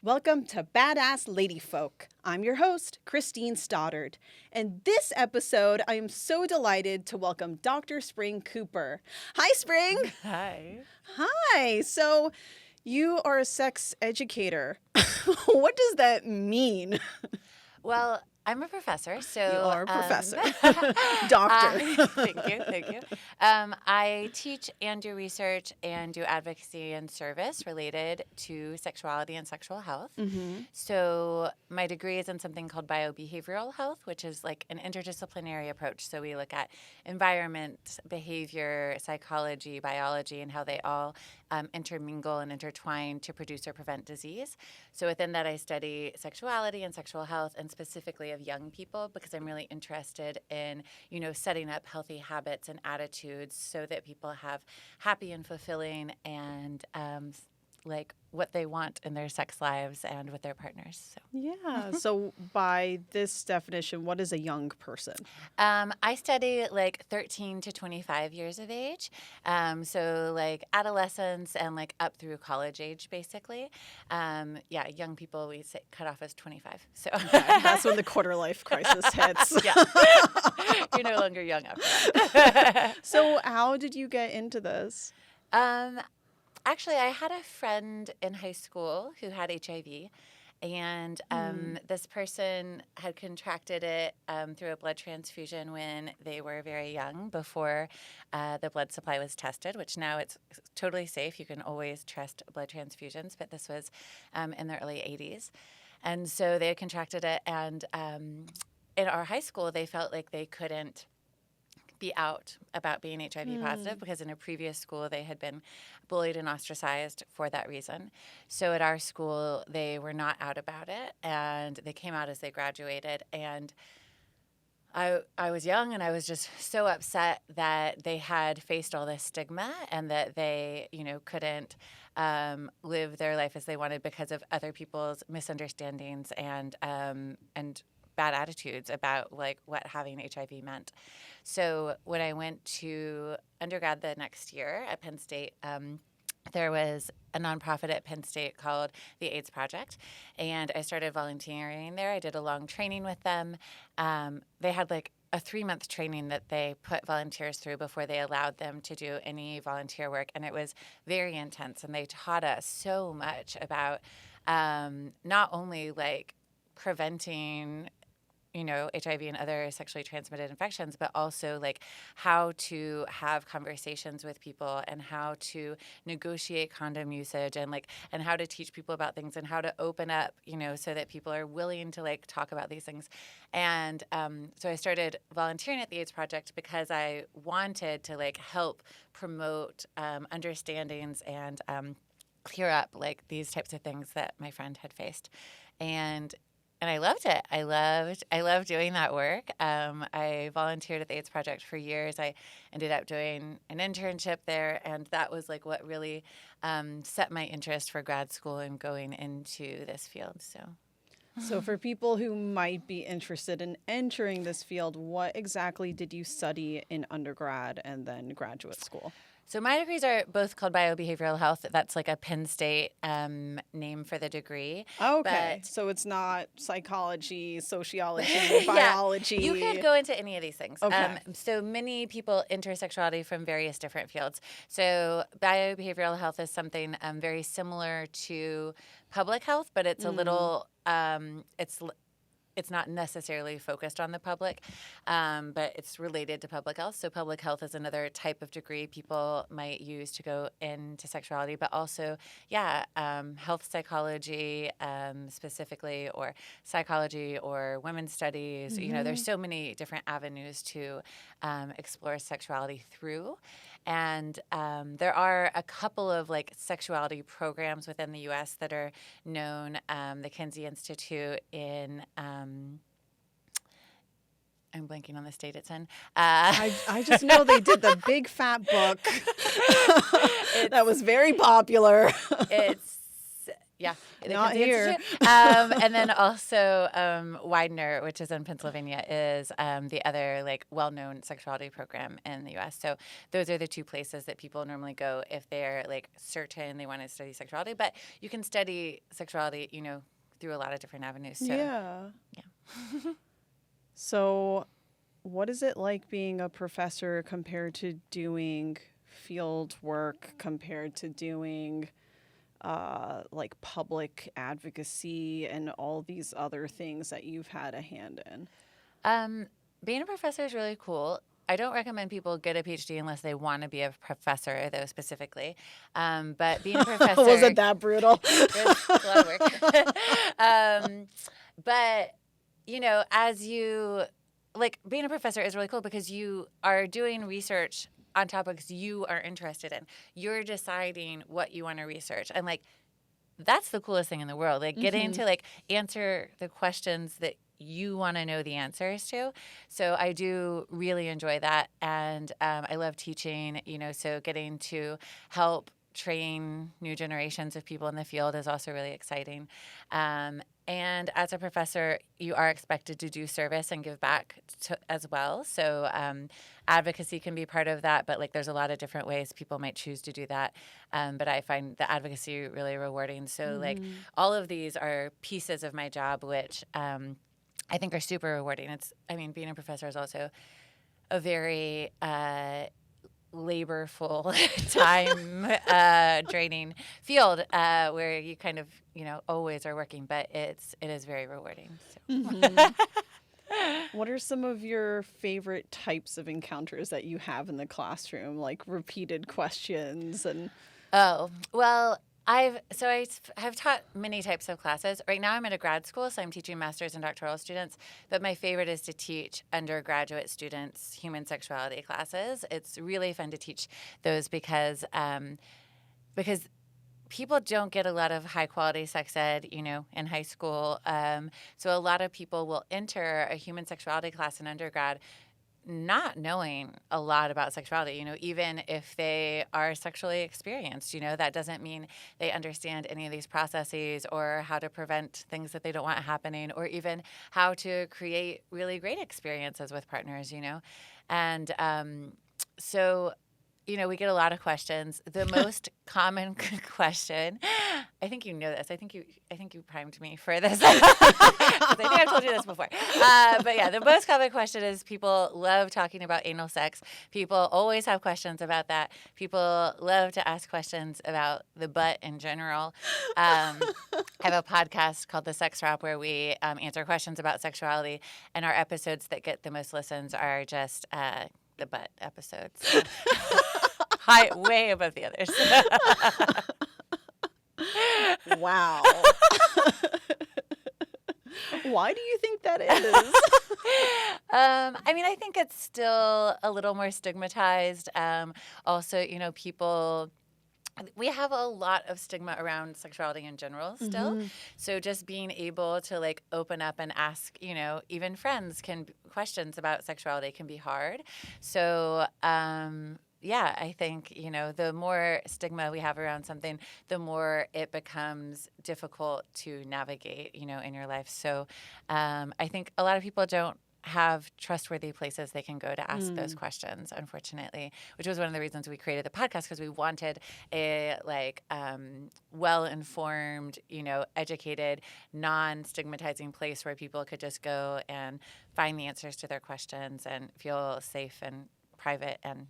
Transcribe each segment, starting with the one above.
Welcome to Badass Lady Folk. I'm your host, Christine Stoddard. And this episode, I am so delighted to welcome Dr. Spring Cooper. Hi, Spring. Hi. Hi. So you are a sex educator. What does that mean? Well, I'm a professor, so You are a professor. Doctor. Thank you. I teach and do research and do advocacy and service related to sexuality and sexual health. Mm-hmm. So my degree is in something called biobehavioral health, which is like an interdisciplinary approach. So we look at environment, behavior, psychology, biology, and how they all intermingle and intertwine to produce or prevent disease. So within that, I study sexuality and sexual health, and specifically of young people, because I'm really interested in, setting up healthy habits and attitudes so that people have happy and fulfilling and like what they want in their sex lives and with their partners. So. Yeah. So by this definition, what is a young person? I study like 13 to 25 years of age. So like adolescents and like up through college age, basically. Young people we say cut off as 25. So Okay, that's when the quarter life crisis hits. Yeah. You're no longer young after that. So how did you get into this? Actually, I had a friend in high school who had HIV, and this person had contracted it through a blood transfusion when they were very young, before the blood supply was tested, which now it's totally safe. You can always trust blood transfusions, but this was in the early 80s. And so they had contracted it, and in our high school, they felt like they couldn't be out about being HIV positive, because in a previous school they had been bullied and ostracized for that reason. So at our school they were not out about it, and they came out as they graduated. And I was young, and I was just so upset that they had faced all this stigma, and that they couldn't live their life as they wanted because of other people's misunderstandings and bad attitudes about like what having HIV meant. So when I went to undergrad the next year at Penn State, there was a nonprofit at Penn State called the AIDS Project, and I started volunteering there. I did a long training with them. They had like a 3-month training that they put volunteers through before they allowed them to do any volunteer work, and it was very intense. And they taught us so much about not only like preventing HIV and other sexually transmitted infections, but also like how to have conversations with people, and how to negotiate condom usage, and how to teach people about things, and how to open up, so that people are willing to like talk about these things. And so I started volunteering at the AIDS Project because I wanted to like help promote understandings and clear up like these types of things that my friend had faced. And I loved it. I loved doing that work. I volunteered at the AIDS Project for years. I ended up doing an internship there, and that was like what really set my interest for grad school and going into this field. So for people who might be interested in entering this field, what exactly did you study in undergrad and then graduate school? So my degrees are both called biobehavioral health. That's like a Penn State name for the degree. Okay. So it's not psychology, sociology, biology. You could go into any of these things. Okay. So many people enter sexuality from various different fields. So biobehavioral health is something very similar to public health, but it's a little it's not necessarily focused on the public, but it's related to public health. So public health is another type of degree people might use to go into sexuality, but also, health psychology specifically, or psychology, or women's studies. Mm-hmm. There's so many different avenues to explore sexuality through. And there are a couple of like sexuality programs within the U.S. that are known. The Kinsey Institute in I'm blanking on the state it's in. I just know they did the big fat book that was very popular. Yeah, the Not Kinsey here. Institute. And then also Widener, which is in Pennsylvania, is the other like well-known sexuality program in the U.S. So those are the two places that people normally go if they're like certain they want to study sexuality. But you can study sexuality, through a lot of different avenues. So, Yeah. yeah. So, what is it like being a professor compared to doing field work, compared to doing like public advocacy and all these other things that you've had a hand in? Being a professor is really cool. I don't recommend people get a PhD unless they want to be a professor, though, specifically. But being a professor... Was it that brutal? It's a lot of work. But, as you... Like, being a professor is really cool because you are doing research on topics you are interested in. You're deciding what you want to research. And, like, that's the coolest thing in the world. Like, getting to, like, answer the questions that you want to know the answers to. So I do really enjoy that. And I love teaching, so getting to help train new generations of people in the field is also really exciting. And as a professor, you are expected to do service and give back as well. So advocacy can be part of that, but like there's a lot of different ways people might choose to do that. But I find the advocacy really rewarding. So like all of these are pieces of my job, which I think are super rewarding. Being a professor is also a very laborful, time draining field where you kind of, always are working, but it is very rewarding. So. What are some of your favorite types of encounters that you have in the classroom, like repeated questions and... Oh, well, I have taught many types of classes. Right now I'm at a grad school, so I'm teaching master's and doctoral students, but my favorite is to teach undergraduate students human sexuality classes. It's really fun to teach those because people don't get a lot of high quality sex ed, in high school. So a lot of people will enter a human sexuality class in undergrad not knowing a lot about sexuality, even if they are sexually experienced, that doesn't mean they understand any of these processes or how to prevent things that they don't want happening or even how to create really great experiences with partners, And so we get a lot of questions. The most common question, I think you know this. I think you primed me for this. I think I've told you this before. But yeah, the most common question is people love talking about anal sex. People always have questions about that. People love to ask questions about the butt in general. I have a podcast called The Sex Wrap where we answer questions about sexuality, and our episodes that get the most listens are just the butt episodes. High, way above the others. Wow. Why do you think that is? I think it's still a little more stigmatized. Also, people... We have a lot of stigma around sexuality in general still. Mm-hmm. So just being able to like open up and ask, even friends questions about sexuality can be hard. So, I think, the more stigma we have around something, the more it becomes difficult to navigate, in your life. So I think a lot of people don't have trustworthy places they can go to ask those questions, unfortunately, which was one of the reasons we created the podcast, because we wanted a well-informed, educated, non-stigmatizing place where people could just go and find the answers to their questions and feel safe and private and,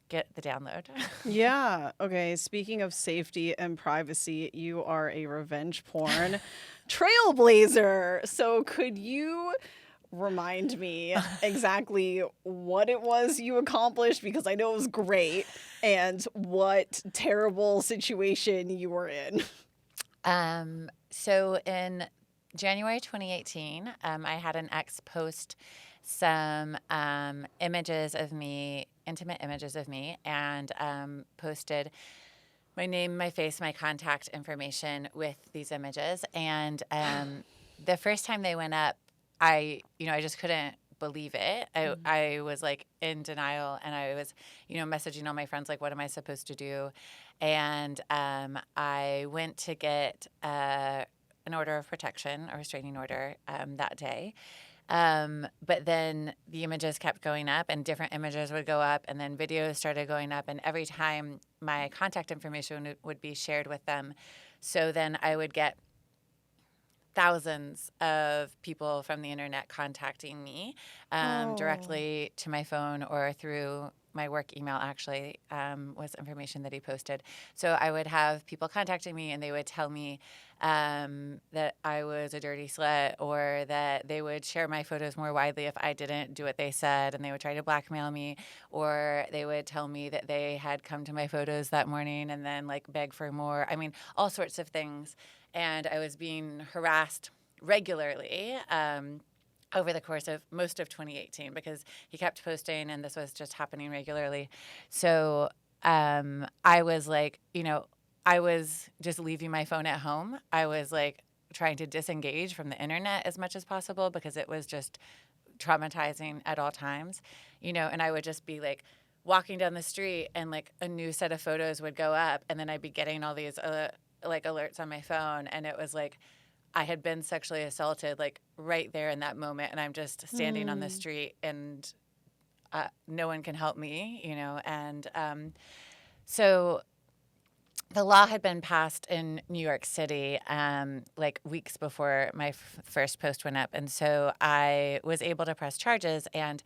get the download. Yeah. Okay. Speaking of safety and privacy, you are a revenge porn trailblazer. So could you remind me exactly what it was you accomplished? Because I know it was great. And what terrible situation you were in. So in January 2018, I had an ex post some images of me, intimate images of me, and posted my name, my face, my contact information with these images. And the first time they went up, I just couldn't believe it. I was like in denial, and I was, messaging all my friends, like, what am I supposed to do? And I went to get an order of protection, a restraining order, that day. But then the images kept going up, and different images would go up, and then videos started going up. And every time my contact information would be shared with them. So then I would get thousands of people from the internet contacting me directly to my phone or through my work email, actually, was information that he posted. So I would have people contacting me, and they would tell me that I was a dirty slut, or that they would share my photos more widely if I didn't do what they said, and they would try to blackmail me, or they would tell me that they had come to my photos that morning and then like beg for more. I mean, all sorts of things. And I was being harassed regularly over the course of most of 2018 because he kept posting, and this was just happening regularly. So I was like, I was just leaving my phone at home. I was like trying to disengage from the internet as much as possible because it was just traumatizing at all times, and I would just be like walking down the street, and like a new set of photos would go up, and then I'd be getting all these like alerts on my phone, and it was like I had been sexually assaulted like right there in that moment, and I'm just standing on the street, and no one can help me, and so the law had been passed in New York City like weeks before my first post went up, and so I was able to press charges. And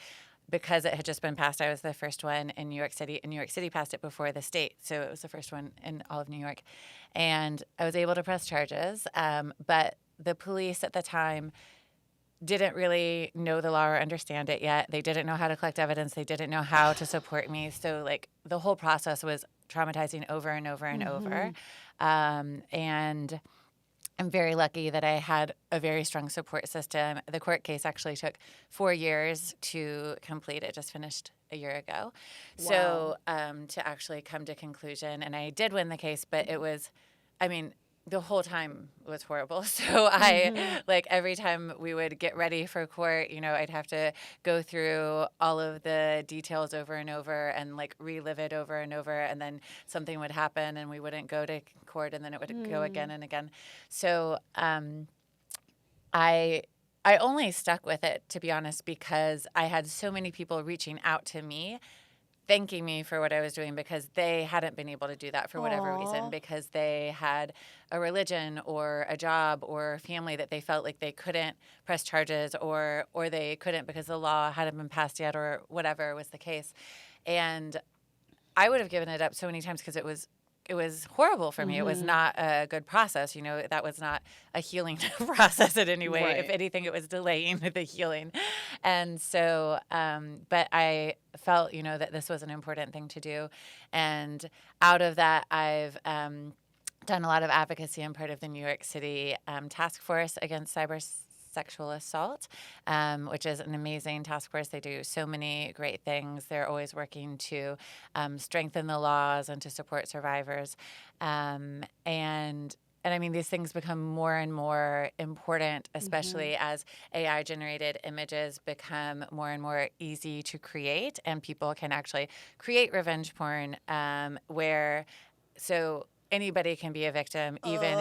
because it had just been passed, I was the first one in New York City, and New York City passed it before the state, so it was the first one in all of New York. And I was able to press charges, but the police at the time didn't really know the law or understand it yet. They didn't know how to collect evidence. They didn't know how to support me. So, like, the whole process was traumatizing over and over and over. And I'm very lucky that I had a very strong support system. The court case actually took 4 years to complete. It just finished a year ago. Wow. So to actually come to conclusion, and I did win the case, but it was, the whole time was horrible. So I, like, every time we would get ready for court, I'd have to go through all of the details over and over and like relive it over and over. And then something would happen and we wouldn't go to court, and then it would go again and again. So I only stuck with it, to be honest, because I had so many people reaching out to me, thanking me for what I was doing, because they hadn't been able to do that for whatever reason, because they had a religion or a job or family that they felt like they couldn't press charges, or they couldn't because the law hadn't been passed yet, or whatever was the case. And I would have given it up so many times because it was horrible for me. It was not a good process. That was not a healing process in any way. Right. If anything, it was delaying the healing. And so, but I felt, that this was an important thing to do. And out of that, I've done a lot of advocacy. I'm part of the New York City Task Force Against Cyber Sexual Assault, which is an amazing task force. They do so many great things. They're always working to strengthen the laws and to support survivors. And I mean, these things become more and more important, especially as AI-generated images become more and more easy to create, and people can actually create revenge porn so anybody can be a victim, even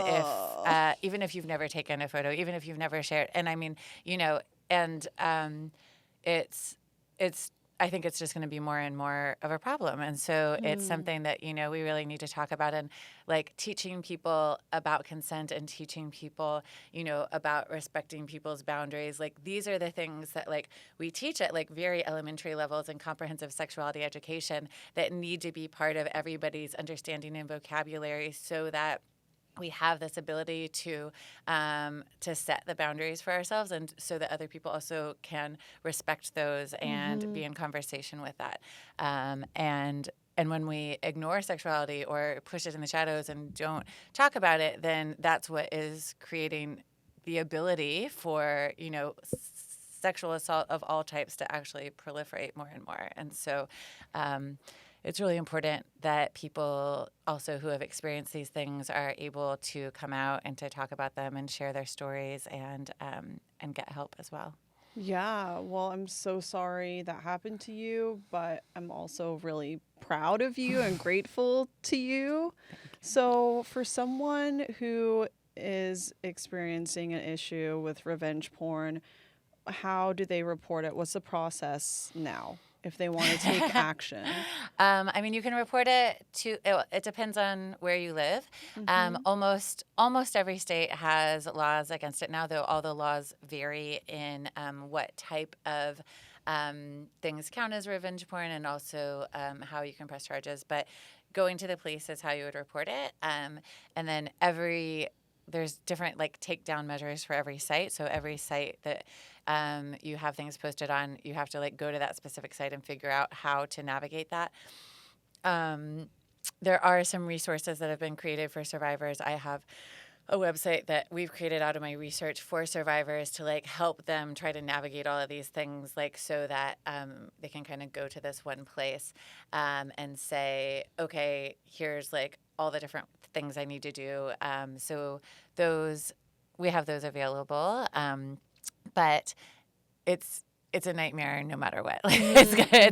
if you've never taken a photo, even if you've never shared. And I mean, and it's I think it's just going to be more and more of a problem. And so it's something that, we really need to talk about, and like teaching people about consent and teaching people, about respecting people's boundaries. Like, these are the things that like we teach at like very elementary levels in comprehensive sexuality education that need to be part of everybody's understanding and vocabulary, so that we have this ability to set the boundaries for ourselves, and so that other people also can respect those and be in conversation with that. And when we ignore sexuality or push it in the shadows and don't talk about it, then that's what is creating the ability for, sexual assault of all types to actually proliferate more and more. And so it's really important that people also who have experienced these things are able to come out and to talk about them and share their stories and get help as well. Yeah, well, I'm so sorry that happened to you, but I'm also really proud of you and grateful to you. So, for someone who is experiencing an issue with revenge porn, how do they report it? What's the process now if they want to take action? I mean, you can report it to. It depends on where you live. Mm-hmm. Almost every state has laws against it now, though all the laws vary in what type of things count as revenge porn, and also how you can press charges. But going to the police is how you would report it, and then there's different like takedown measures for every site. So every site that you have things posted on, you have to like go to that specific site and figure out how to navigate that. Um, there are some resources that have been created for survivors. I have a website that we've created out of my research for survivors to like help them try to navigate all of these things, like so that they can kind of go to this one place and say, okay, here's like all the different things I need to do. So those we have those available, but it's a nightmare no matter what. Like, I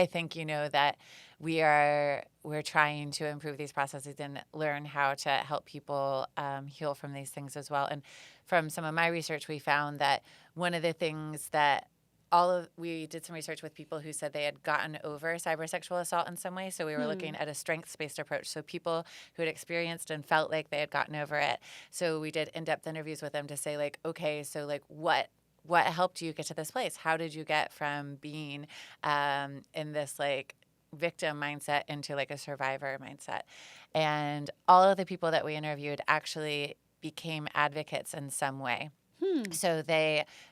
think that we're trying to improve these processes and learn how to help people heal from these things as well. And from some of my research, we found that one of the things that we did some research with people who said they had gotten over cybersexual assault in some way. So we were looking at a strengths-based approach. So people who had experienced and felt like they had gotten over it. So we did in-depth interviews with them to say like, okay, so like what helped you get to this place? How did you get from being in this like victim mindset into like a survivor mindset? And all of the people that we interviewed actually became advocates in some way. So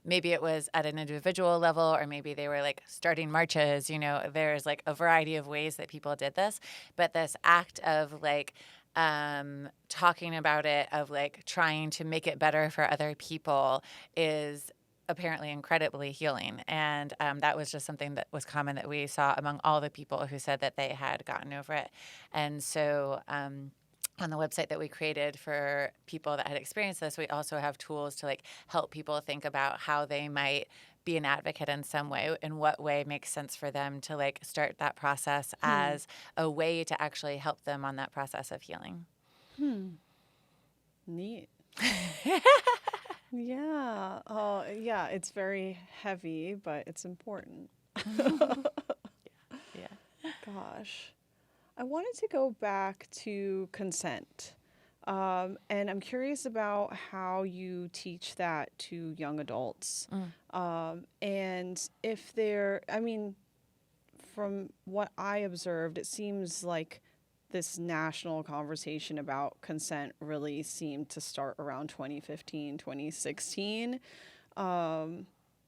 maybe it was at an individual level, or maybe they were like starting marches, there's like a variety of ways that people did this. But this act of like talking about it, of like trying to make it better for other people is apparently incredibly healing. And that was just something that was common that we saw among all the people who said that they had gotten over it. And so on the website that we created for people that had experienced this, we also have tools to like help people think about how they might be an advocate in some way, in what way makes sense for them to like start that process as a way to actually help them on that process of healing. Neat. Yeah. Oh, yeah. It's very heavy, but it's important. Yeah. Gosh. I wanted to go back to consent. And I'm curious about how you teach that to young adults. And if from what I observed, it seems like this national conversation about consent really seemed to start around 2015, 2016. And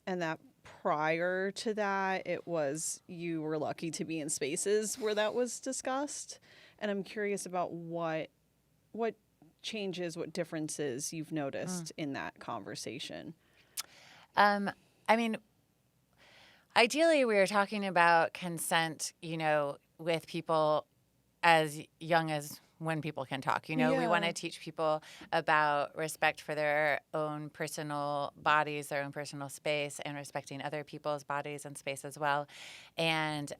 that prior to that, you were lucky to be in spaces where that was discussed. And I'm curious about what changes, what differences you've noticed in that conversation. I mean, ideally, we were talking about consent, with people as young as when people can talk. We want to teach people about respect for their own personal bodies, their own personal space, and respecting other people's bodies and space as well. And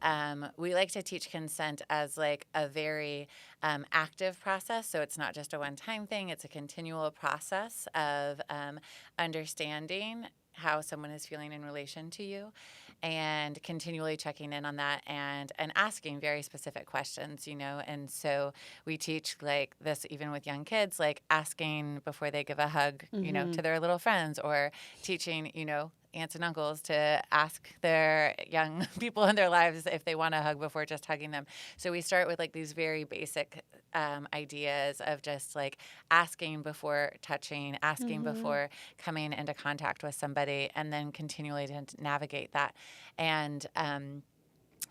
we like to teach consent as like a very active process. So it's not just a one-time thing. It's a continual process of understanding how someone is feeling in relation to you, and continually checking in on that and asking very specific questions, And so we teach like this even with young kids, like asking before they give a hug, to their little friends, or teaching, aunts and uncles to ask their young people in their lives if they want a hug before just hugging them. So we start with like these very basic ideas of just like asking before touching, asking before coming into contact with somebody, and then continually to navigate that. And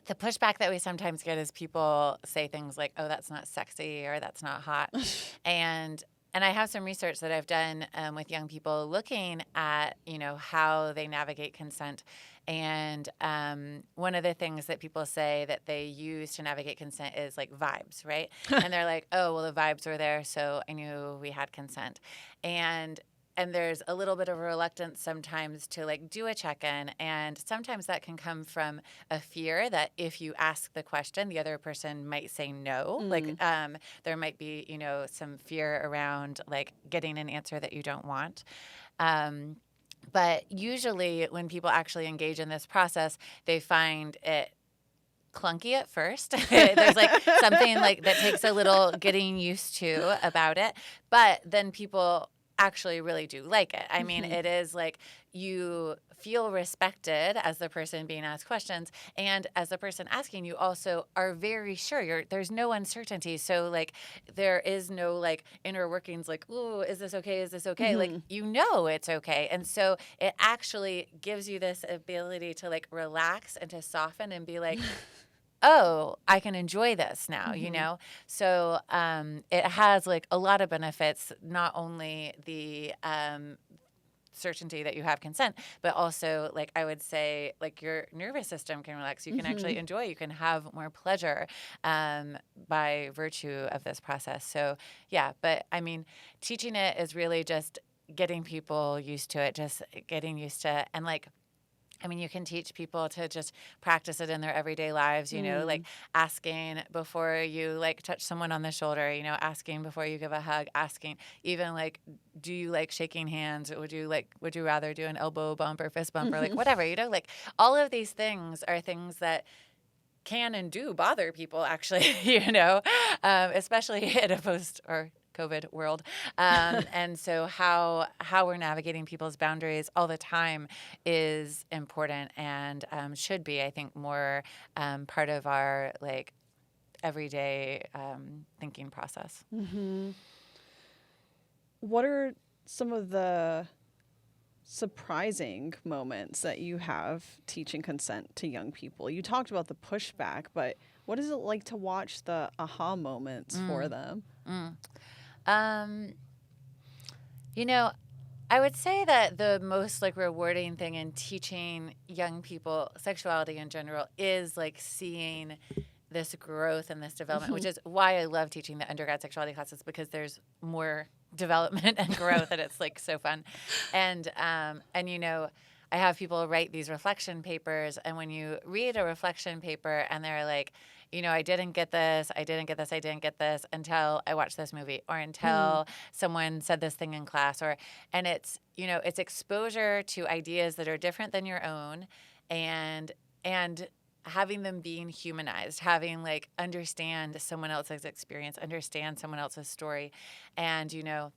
the pushback that we sometimes get is people say things like, oh, that's not sexy, or that's not hot. And I have some research that I've done with young people looking at, how they navigate consent. And one of the things that people say that they use to navigate consent is like vibes, right? And they're like, oh, well, the vibes were there, so I knew we had consent. And there's a little bit of a reluctance sometimes to like do a check-in, and sometimes that can come from a fear that if you ask the question, the other person might say no. Like there might be, you know, some fear around like getting an answer that you don't want. But usually when people actually engage in this process, they find it clunky at first. There's like something like that takes a little getting used to about it, but then people actually really do like it. I mean, it is like you feel respected as the person being asked questions, and as the person asking, you also are very sure there's no uncertainty. So like there is no like inner workings like, ooh, is this okay? Is this okay? Like, you know, it's okay. And so it actually gives you this ability to like relax and to soften and be like, oh, I can enjoy this now, you know? So it has like a lot of benefits, not only the certainty that you have consent, but also like I would say like your nervous system can relax. You can actually enjoy, you can have more pleasure by virtue of this process. So yeah, but I mean, teaching it is really just getting people used to it, just getting used to, and like, I mean, you can teach people to just practice it in their everyday lives, you know, like asking before you like touch someone on the shoulder, you know, asking before you give a hug, asking even like, do you like shaking hands? Or would you rather do an elbow bump or fist bump or like whatever, you know, like all of these things are things that can and do bother people actually, you know, especially in a post or COVID world. And so how we're navigating people's boundaries all the time is important and should be, I think, more part of our like everyday thinking process. What are some of the surprising moments that you have teaching consent to young people? You talked about the pushback, but what is it like to watch the aha moments for them? You know, I would say that the most like rewarding thing in teaching young people sexuality in general is like seeing this growth and this development, which is why I love teaching the undergrad sexuality classes, because there's more development and growth and it's like so fun. And you know, I have people write these reflection papers, and when you read a reflection paper and they're like, you know, I didn't get this until I watched this movie, or until someone said this thing in class, and it's, you know, it's exposure to ideas that are different than your own, and having them being humanized, having like understand someone else's experience, understand someone else's story. And, you know,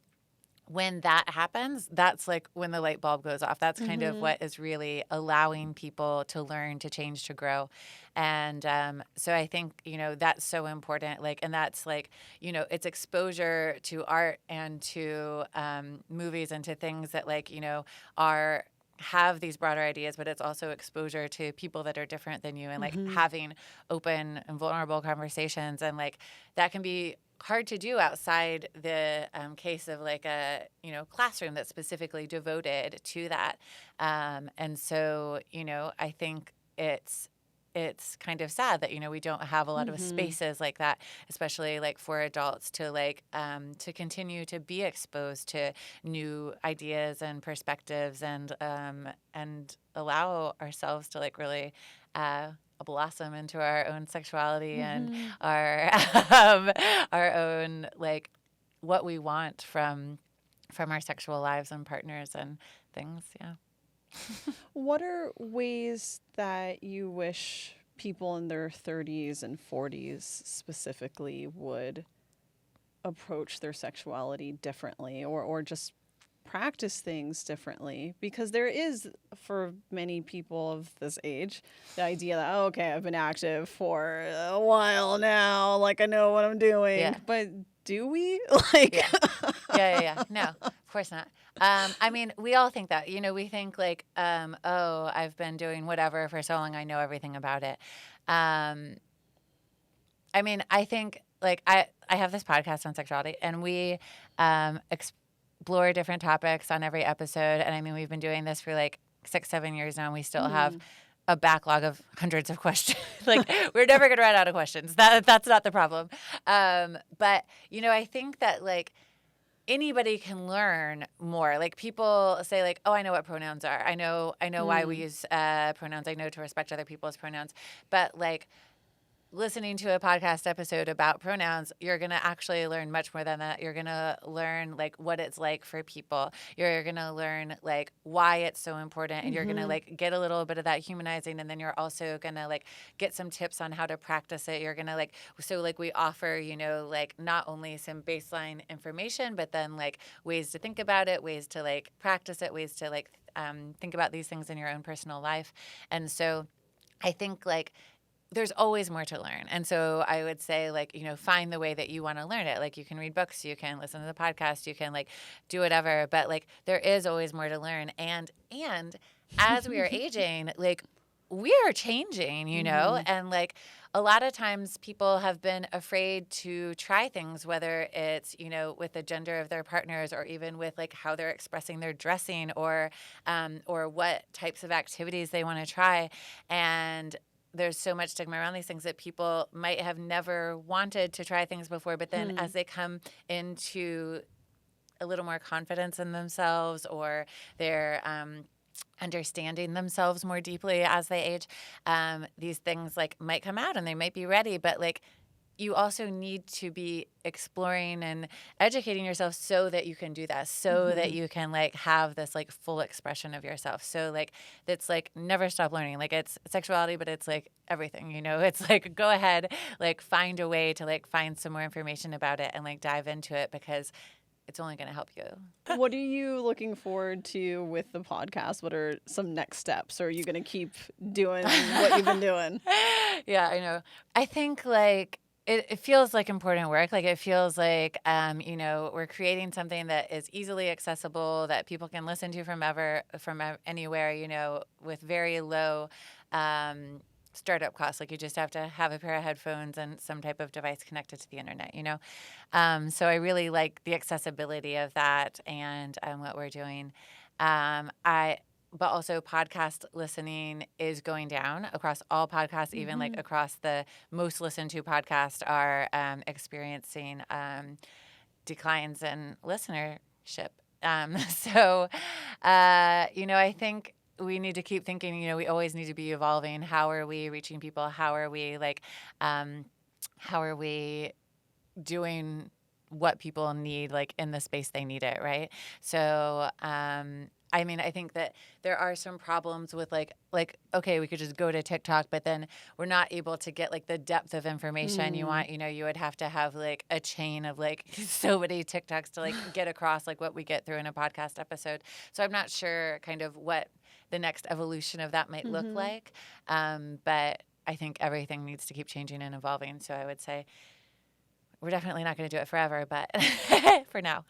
when that happens, that's like when the light bulb goes off. That's kind of what is really allowing people to learn, to change, to grow. And so I think, you know, that's so important. Like, and that's like, you know, it's exposure to art and to movies and to things that like, you know, have these broader ideas, but it's also exposure to people that are different than you, and like having open and vulnerable conversations. And like that can be hard to do outside the case of like a, you know, classroom that's specifically devoted to that. And so, you know, I think it's kind of sad that, you know, we don't have a lot of spaces like that, especially like for adults to like to continue to be exposed to new ideas and perspectives, and allow ourselves to like really blossom into our own sexuality and our own like what we want from our sexual lives and partners and things. Yeah. What are ways that you wish people in their 30s and 40s specifically would approach their sexuality differently, or just practice things differently? Because there is, for many people of this age, the idea that, oh, okay, I've been active for a while now, like I know what I'm doing. Yeah. But do we? Like, yeah. No, of course not. I mean, we all think that, you know, we think like, oh, I've been doing whatever for so long, I know everything about it. I mean, I think like I have this podcast on sexuality, and we explore different topics on every episode. And I mean, we've been doing this for like 6-7 years now, and we still have a backlog of hundreds of questions. Like, we're never going to run out of questions. That's not the problem. But, you know, I think that like anybody can learn more. Like people say like, oh, I know what pronouns are. I know why we use pronouns. I know to respect other people's pronouns. But like listening to a podcast episode about pronouns, you're going to actually learn much more than that. You're going to learn like what it's like for people. You're going to learn like why it's so important, and you're going to like get a little bit of that humanizing, and then you're also going to like get some tips on how to practice it. You're going to like, so like we offer, you know, like not only some baseline information, but then like ways to think about it, ways to like practice it, ways to like think about these things in your own personal life. And so I think like there's always more to learn. And so I would say, like, you know, find the way that you want to learn it. Like you can read books, you can listen to the podcast, you can like do whatever, but like there is always more to learn. And as we are aging, like we are changing, you know, and like a lot of times people have been afraid to try things, whether it's, you know, with the gender of their partners, or even with like how they're expressing their dressing, or what types of activities they want to try. And there's so much stigma around these things that people might have never wanted to try things before, but then as they come into a little more confidence in themselves, or they're understanding themselves more deeply as they age, these things like might come out and they might be ready, but like you also need to be exploring and educating yourself so that you can do that, so that you can like have this like full expression of yourself. So like it's like never stop learning. Like it's sexuality, but it's like everything, you know. It's like go ahead, like find a way to like find some more information about it and like dive into it, because it's only going to help you. What are you looking forward to with the podcast? What are some next steps? Or are you going to keep doing what you've been doing? Yeah, I know. I think like it feels like important work. Like it feels like, you know, we're creating something that is easily accessible, that people can listen to from anywhere, you know, with very low startup costs. Like you just have to have a pair of headphones and some type of device connected to the internet, you know? So I really like the accessibility of that and what we're doing. But also podcast listening is going down across all podcasts, even like across the most listened to podcasts are experiencing declines in listenership. So, you know, I think we need to keep thinking, you know, we always need to be evolving. How are we reaching people? How are we like, how are we doing what people need, like in the space they need it, right? So, I mean, I think that there are some problems with like, okay, we could just go to TikTok, but then we're not able to get like the depth of information you want. You know, you would have to have like a chain of like so many TikToks to like get across like what we get through in a podcast episode. So I'm not sure kind of what the next evolution of that might look like. But I think everything needs to keep changing and evolving. So I would say we're definitely not going to do it forever, but for now.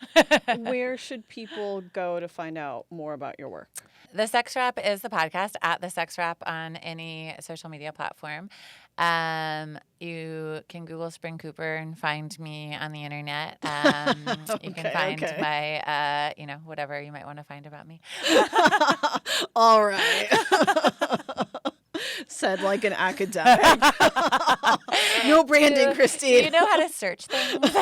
Where should people go to find out more about your work? The Sex Wrap is the podcast, at The Sex Wrap on any social media platform. You can Google Spring Cooper and find me on the internet. You can find my, you know, whatever you might want to find about me. All right. Said like an academic. No branding, Christine. Do you know how to search things?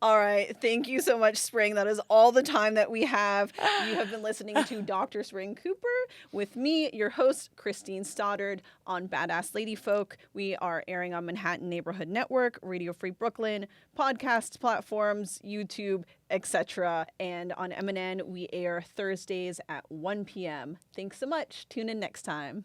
All right. Thank you so much, Spring. That is all the time that we have. You have been listening to Dr. Spring Cooper with me, your host, Christine Stoddard, on Badass Lady Folk. We are airing on Manhattan Neighborhood Network, Radio Free Brooklyn, podcast platforms, YouTube, etc. And on MNN, we air Thursdays at 1 p.m. Thanks so much. Tune in next time.